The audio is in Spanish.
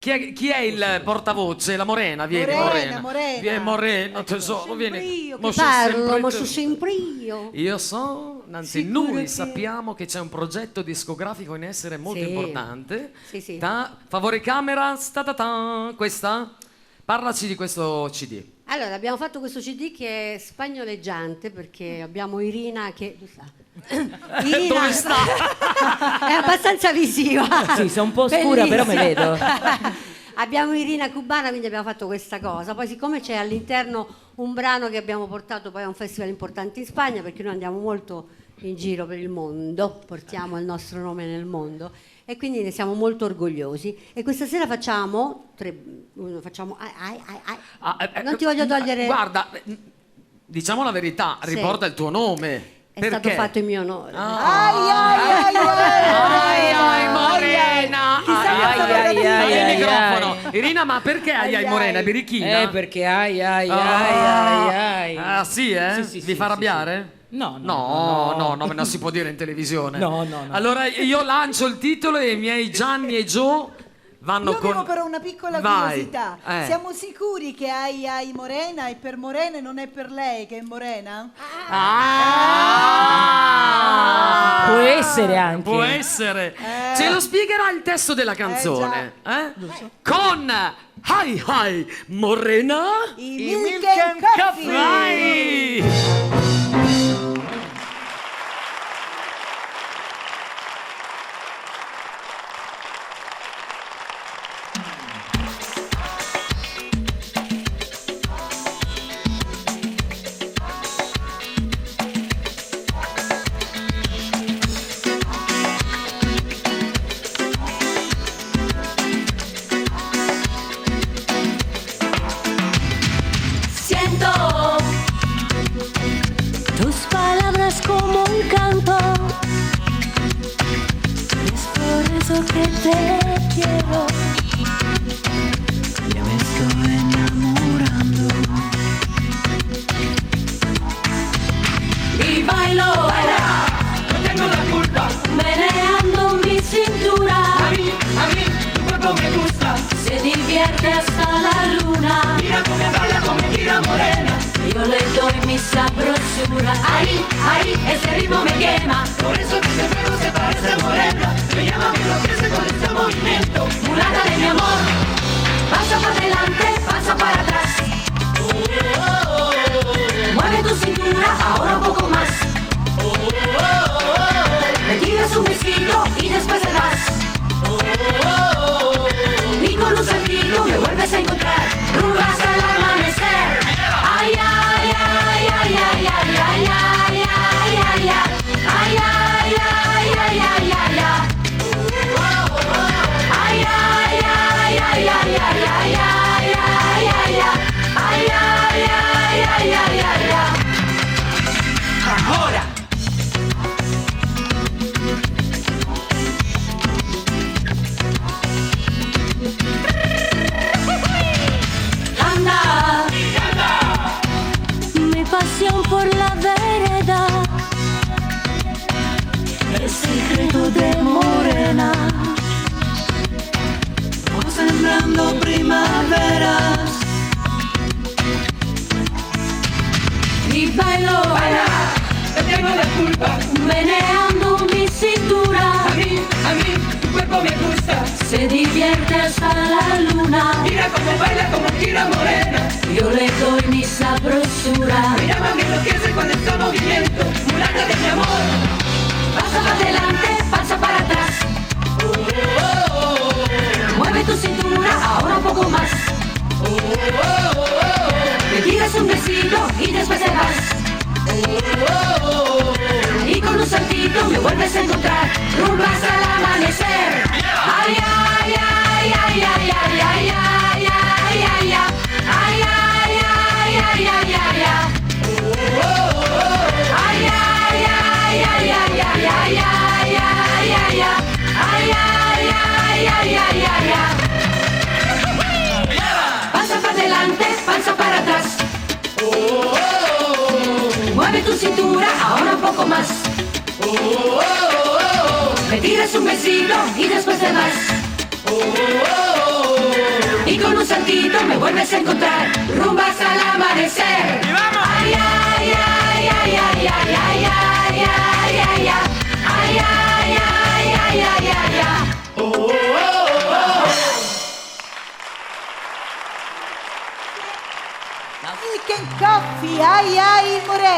Chi è il portavoce? La Morena, vieni Morena. Vieni Morena, tesoro, vieni. Io che parlo, ma sono sempre io. Io so, anzi noi sappiamo che c'è un progetto discografico in essere molto importante. Sì. Favore camera, questa? Parlaci di questo CD. Allora, abbiamo fatto questo CD che è spagnoleggiante perché abbiamo Irina che... Irina Dove sta? È abbastanza visiva. Sì, sei un po' scura, però me vedo. Abbiamo Irina cubana, quindi abbiamo fatto questa cosa. Poi siccome c'è all'interno un brano che abbiamo portato poi a un festival importante in Spagna, perché noi andiamo molto in giro per il mondo, portiamo il nostro nome nel mondo e quindi ne siamo molto orgogliosi. E questa sera facciamo non ti voglio togliere. Guarda, diciamo la verità, riporta il tuo nome. È stato fatto in mio onore. Ai Morena! Ai microfono. Irina, ma perché ai Morena? Birichina? Perché ai. Ah sì, eh? Sì, Vi fa arrabbiare? No, non si può dire in televisione. No. Allora io lancio il titolo e i miei Gianni e Joe vanno con... Io avevo però una piccola curiosità. Siamo sicuri che ai Morena e per Morena non è per lei che è Morena? Può essere anche. Può essere. Ce lo spiegherà il testo della canzone. Con Hi Morena I Milk and Coffee. Vai! Tus palabras como un canto, es por eso que te quiero. Ya me estoy enamorando. Y bailo, no tengo la culpa, meneando mi cintura. A mí, tu cuerpo me gusta, se divierte hasta la luna. Mira cómo baila, como tira morena. Yo le doy mi sabrosura. Ahí, ese ritmo me quema. Por eso que ese fuego se parece a morena. Me llama, me enloquece con este movimiento. Mulata de mi amor. Pasa para adelante, pasa para atrás. Mueve tu cintura, ahora un poco más. Me tiras un besito y después te das. Y con un saltillo me vuelves a encontrar. Rumba hasta el amanecer. Ay, ay, ay, ay, ay, ay, ay, ay, ay, ay, ay, ay, ay, ay, ay, ay, ay, ay. Ay, ay, ay, ay, ay, ay, ay, ay, ay, ay, ay, ay, ay, ay, ay. Ahora. Mi pasión por la vereda, el secreto de morena. Vamos sembrando primaveras. Y bailo, no tengo la culpa, meneando mi cintura. A mí, tu cuerpo me gusta, se divierte hasta la luna. Mira cómo baila, como gira morena. Yo le doy mi sabrosura. Mira, mami, enloquece con este movimiento. Mulata de mi amor. Pasa para adelante, pasa para atrás. Mueve tu cintura, ahora un poco más. Me tiras un besito y después te vas. Y con un saltito me vuelves a encontrar. Rumba hasta el amanecer. Ay, ay, ay, ay, ay, ay, ay, ay, ay, ay, ay, ay, ay, ay, ay, ay, ay. Ay, ay, ay, ay, ay, ay, ay, ay, ay, ay, ay, ay, ay, ay. Pasa para adelante, pasa para atrás. Mueve tu cintura, ahora un poco más. Me tiras un besito y después te vas. Y con un saltito me vuelves a encontrar, rumbas al amanecer. ¡Y vamos! Ay, ay, ay, ay, ay, ay, ay, ay, ay, ay, ay, ay, ay, ay, ay, ay, ay, ay. Milk and Coffee, ai ai Morena.